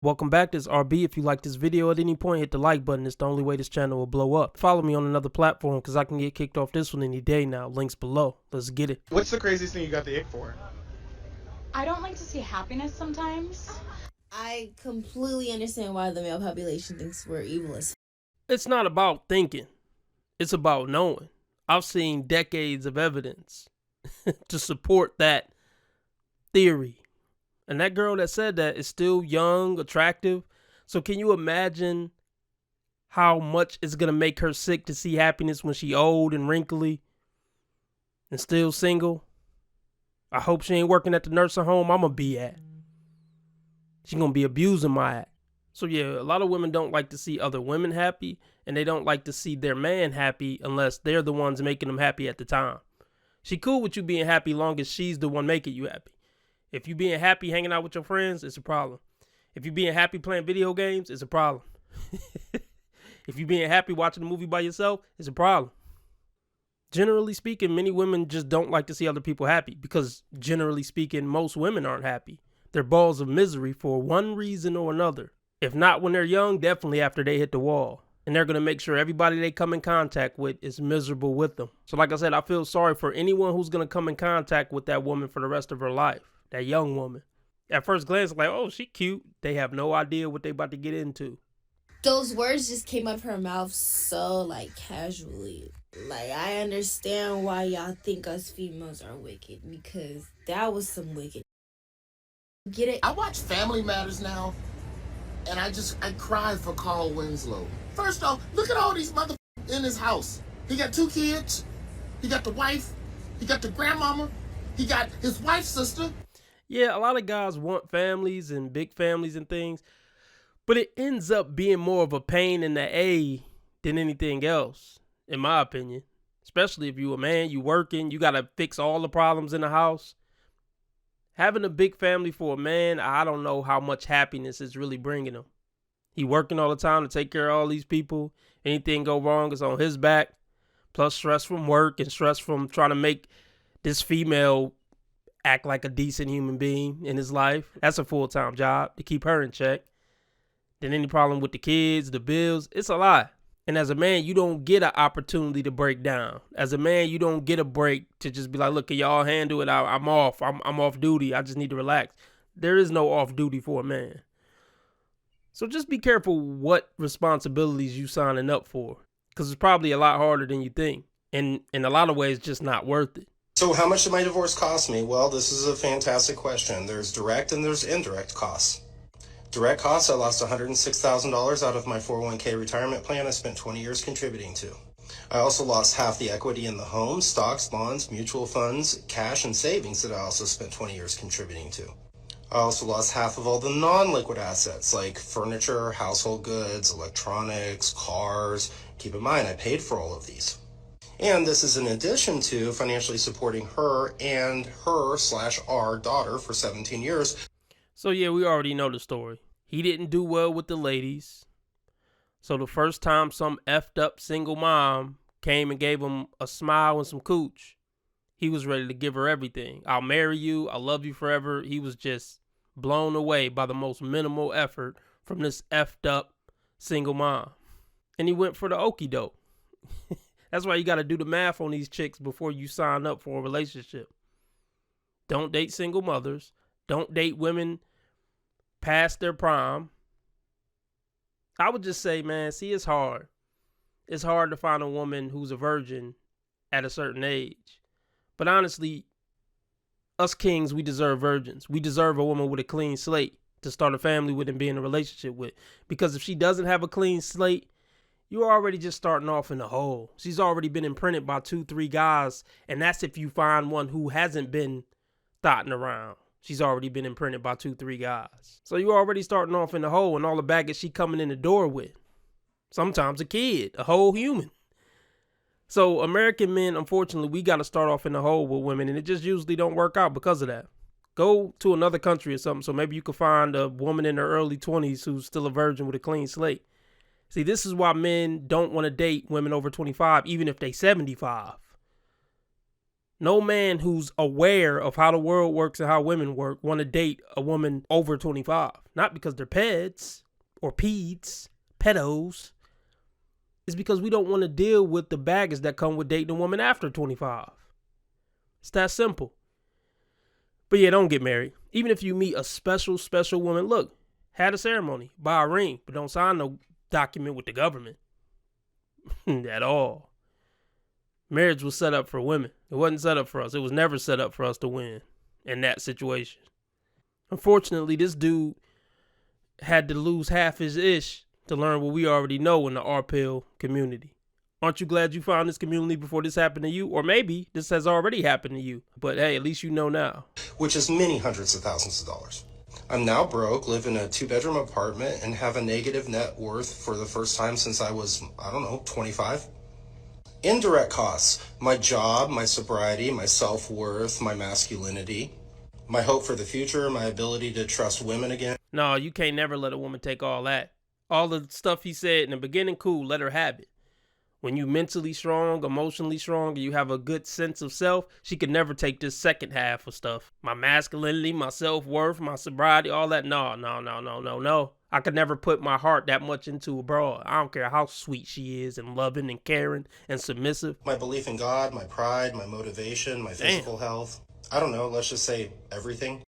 Welcome back, this is RB. If you like this video at any point, hit the like button. It's the only way this channel will blow up. Follow me on another platform because I can get kicked off this one any day now. Links below. Let's get it. What's the craziest thing you got the ick for? I don't like to see happiness sometimes. I completely understand why the male population thinks we're evil as. It's not about thinking. It's about knowing. I've seen decades of evidence to support that theory. And that girl that said that is still young, attractive. So can you imagine how much it's going to make her sick to see happiness when she old and wrinkly and still single? I hope she ain't working at the nursing home I'm going to be at. She going to be abusing my ass. So yeah, a lot of women don't like to see other women happy, and they don't like to see their man happy unless they're the ones making them happy at the time. She cool with you being happy long as she's the one making you happy. If you being happy hanging out with your friends, it's a problem. If you being happy playing video games, it's a problem. If you being happy watching a movie by yourself, it's a problem. Generally speaking, many women just don't like to see other people happy because generally speaking, most women aren't happy. They're balls of misery for one reason or another. If not when they're young, definitely after they hit the wall. And they're going to make sure everybody they come in contact with is miserable with them. So like I said, I feel sorry for anyone who's going to come in contact with that woman for the rest of her life. That young woman. At first glance, like, oh, she cute. They have no idea what they about to get into. Those words just came up her mouth so, casually. I understand why y'all think us females are wicked, because that was some wicked. Get it? I watch Family Matters now, and I cry for Carl Winslow. First off, look at all these motherfuckers in his house. He got 2 kids. He got the wife. He got the grandmama. He got his wife's sister. Yeah, a lot of guys want families and big families and things, but it ends up being more of a pain in the A than anything else, in my opinion. Especially if you a man, you working, you got to fix all the problems in the house. Having a big family for a man, I don't know how much happiness it's really bringing him. He working all the time to take care of all these people. Anything go wrong is on his back. Plus stress from work and stress from trying to make this female act like a decent human being in his life. That's a full-time job to keep her in check. Then any problem with the kids, the bills, it's a lot. And as a man, you don't get an opportunity to break down. As a man, you don't get a break to just be like, look, can y'all handle it? I'm off. I'm off duty. I just need to relax. There is no off duty for a man. So just be careful what responsibilities you signing up for, because it's probably a lot harder than you think. And in a lot of ways, just not worth it. So how much did my divorce cost me? Well, this is a fantastic question. There's direct and there's indirect costs. Direct costs, I lost $106,000 out of my 401k retirement plan I spent 20 years contributing to. I also lost half the equity in the home, stocks, bonds, mutual funds, cash, and savings that I also spent 20 years contributing to. I also lost half of all the non-liquid assets like furniture, household goods, electronics, cars. Keep in mind, I paid for all of these. And this is in addition to financially supporting her and her/our daughter for 17 years. So yeah, we already know the story. He didn't do well with the ladies. So the first time some effed up single mom came and gave him a smile and some cooch, he was ready to give her everything. I'll marry you. I love you forever. He was just blown away by the most minimal effort from this effed up single mom. And he went for the okie doke. That's why you got to do the math on these chicks before you sign up for a relationship. Don't date single mothers. Don't date women past their prime. I would just say, man, see, it's hard. It's hard to find a woman who's a virgin at a certain age. But honestly, us kings, we deserve virgins. We deserve a woman with a clean slate to start a family with and be in a relationship with. Because if she doesn't have a clean slate, you're already just starting off in the hole. She's already been imprinted by 2-3 guys. And that's if you find one who hasn't been thotting around. She's already been imprinted by 2-3 guys. So you're already starting off in the hole and all the baggage she coming in the door with. Sometimes a kid, a whole human. So American men, unfortunately, we got to start off in the hole with women. And it just usually don't work out because of that. Go to another country or something. So maybe you could find a woman in her early 20s who's still a virgin with a clean slate. See, this is why men don't want to date women over 25, even if they 75. No man who's aware of how the world works and how women work want to date a woman over 25. Not because they're peds or pedos. It's because we don't want to deal with the baggage that come with dating a woman after 25. It's that simple. But yeah, don't get married. Even if you meet a special woman, look, had a ceremony, buy a ring, but don't sign no document with the government at all. Marriage was set up for women. It wasn't set up for us. It was never set up for us to win in that situation. Unfortunately, this dude had to lose half his ish to learn what we already know in the R-Pill community. Aren't you glad you found this community before this happened to you? Or maybe this has already happened to you. But hey, at least you know now. Which is many hundreds of thousands of dollars. I'm now broke, live in a 2-bedroom apartment, and have a negative net worth for the first time since I was, 25. Indirect costs: my job, my sobriety, my self-worth, my masculinity, my hope for the future, my ability to trust women again. No, you can't never let a woman take all that. All the stuff he said in the beginning, cool, let her have it. When you mentally strong, emotionally strong, and you have a good sense of self, she could never take this second half of stuff. My masculinity, my self-worth, my sobriety, all that. No. I could never put my heart that much into a broad. I don't care how sweet she is and loving and caring and submissive. My belief in God, my pride, my motivation, my physical health. I don't know, let's just say everything.